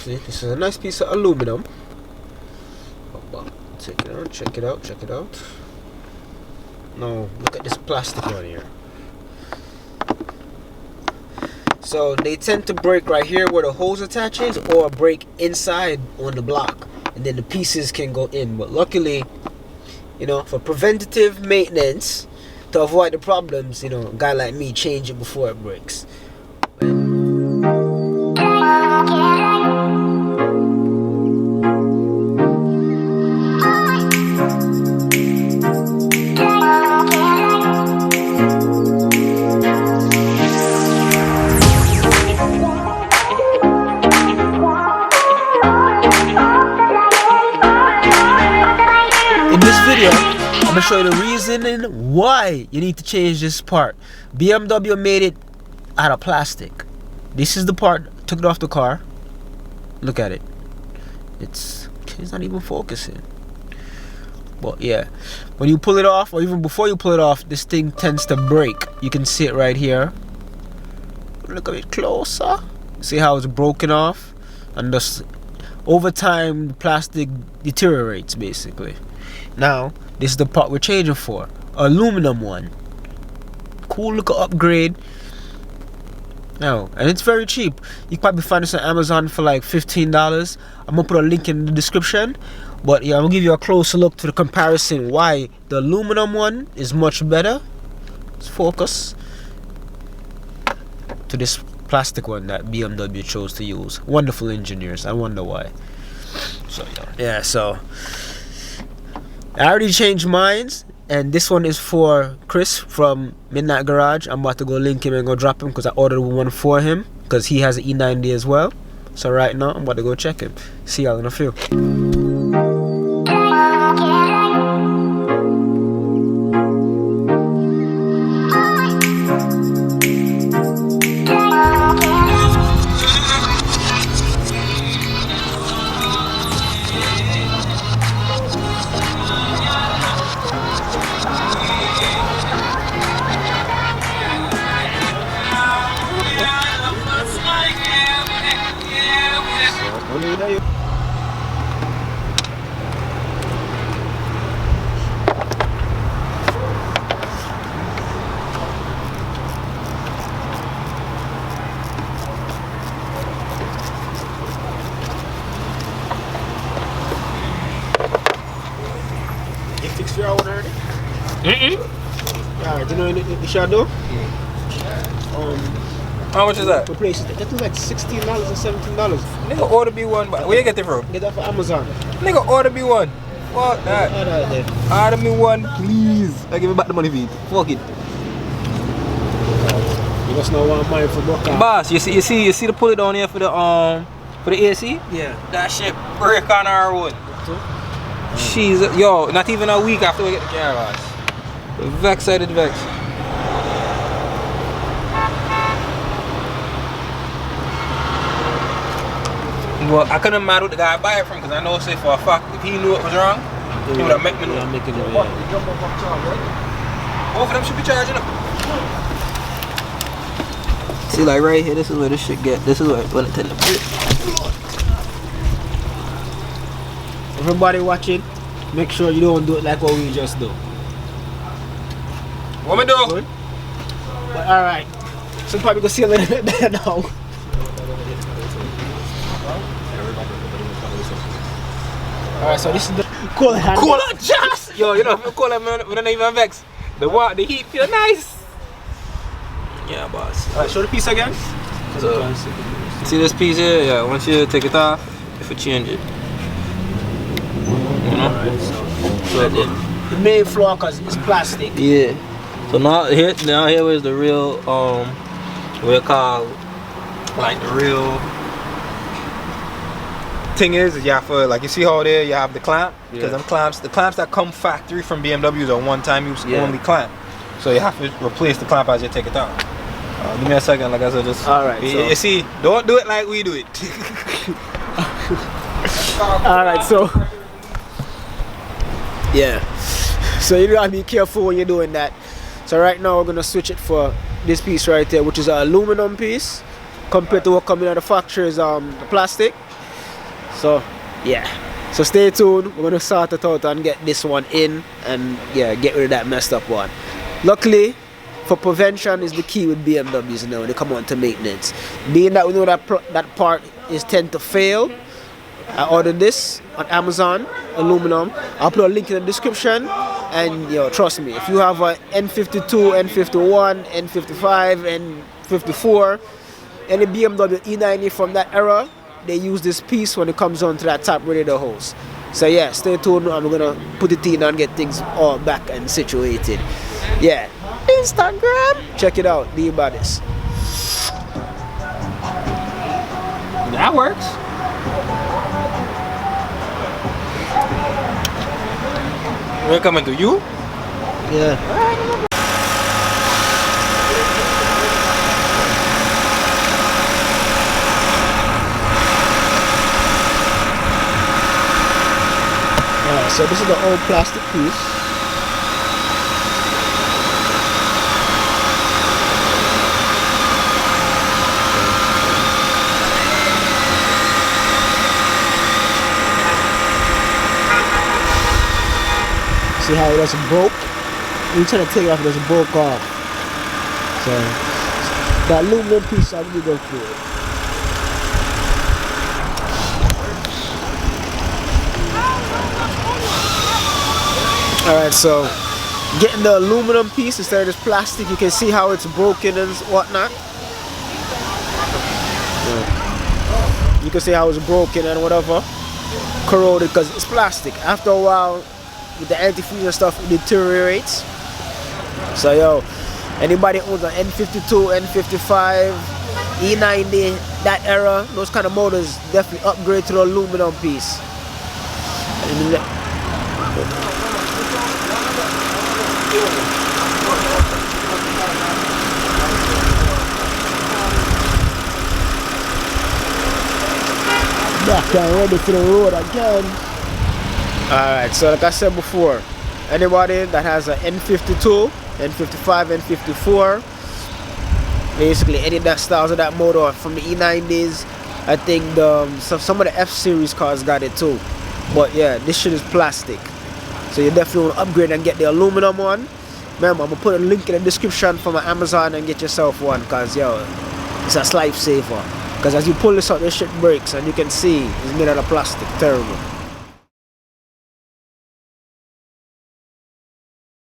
See, this is a nice piece of aluminum. Check it out, check it out, check it out. Now look at this plastic one here. So they tend to break right here where the hose attaches, or break inside on the block, and then the pieces can go in. But luckily, you know, for preventative maintenance, to avoid the problems, you know, a guy like me change it before it breaks. In this video, I'm gonna show you the reason why you need to change this part. BMW made it out of plastic. This is the part, took it off the car. Look at it. It's not even focusing. But yeah, when you pull it off, or even before you pull it off, this thing tends to break. You can see it right here. Look a bit closer. See how it's broken off? And just over time, the plastic deteriorates basically. Now, this is the part we're changing for. Aluminum one. Cool little upgrade. Now, and it's very cheap. You can probably find this on Amazon for like $15. I'm gonna put a link in the description. But yeah, I'm gonna give you a closer look to the comparison why the aluminum one is much better. Let's focus to this plastic one that BMW chose to use. Wonderful engineers. I wonder why. So yeah, so I already changed mines, and this one is for Chris from Midnight Garage. I'm about to go link him and go drop him because I ordered one for him because he has an E90 as well. So right now I'm about to go check him. See y'all in a few. You fixed your own already? Alright, you know what you should do? How much is that? Replace it. That was like $16 and $17. Nigga order me one, but where you get it from? Get that for Amazon. Nigga order me one. Fuck that. Order me one, please. I give me back the money for it. Fuck it. You must know what I'm buying for Boca. Boss, you see the pulley down here for the AC? Yeah. That shit break on our own. She's yo, not even a week after we get the car, boss. Vex, I did vex. Well, I couldn't matter what the guy buy it from because I know, say for a fact, if he knew it was wrong, he would have made me know. Yeah, making it. Both of them should be charging up. See, like right here, this is where this shit get. This is where it tend to break. Everybody watching, make sure you don't do it like what we just do. What we do? Good? But alright, so probably go see a little bit better now. Alright, so this is the coolant. Coolant just! Yo, you know, if you coolant, we don't even vex. The heat feel nice. Yeah, boss. Alright, show the piece again. So, see this piece here? Yeah, once you take it off, if you change it. You know? Alright, so the main flaw because it's plastic. Yeah. So now here is the real we call like the real thing is you have to, like, you see how there you have the clamp, because them clamps, the clamps that come factory from BMWs are one-time use only clamp, so you have to replace the clamp as you take it out. Give me a second, like I said, just alright. You see, don't do it like we do it. Alright, so yeah, so you gotta be careful when you're doing that. So right now we're gonna switch it for this piece right there, which is an aluminum piece compared to what coming out of the factory is the plastic. So yeah, so stay tuned. We're gonna sort it out and get this one in, and yeah, get rid of that messed up one. Luckily, for prevention is the key with BMWs now when they come on to maintenance. Being that we know that that part is tend to fail, I ordered this on Amazon, aluminum. I'll put a link in the description, and trust me, if you have a N52, N51, N55, N54, any BMW E90 from that era, they use this piece when it comes on to that top radiator hose. So yeah, stay tuned. I'm gonna put it in and get things all back and situated. Yeah, Instagram, check it out, the baddest. That works. We're coming to you? Yeah. Alright, so this is the old plastic piece. See how it doesn't broke? You're trying to take it off, it doesn't broke off. So that aluminum piece, I'm gonna go through it. Alright, so getting the aluminum piece instead of this plastic, you can see how it's broken and whatnot. Yeah. You can see how it's broken and whatever, corroded because it's plastic. After a while, with the antifreeze and stuff, it deteriorates. So yo, anybody owns an N52, N55, E90, that era, those kind of motors, definitely upgrade to the aluminum piece. Back and ready for the road again. Alright, so like I said before, anybody that has an N52, N55, N54, basically any of that styles of that motor from the E90s, I think some of the F series cars got it too. But yeah, this shit is plastic. So you definitely want to upgrade and get the aluminum one. Remember, I'm going to put a link in the description for my Amazon and get yourself one, because yo, it's a lifesaver. Because as you pull this out, this shit breaks, and you can see it's made out of plastic. Terrible.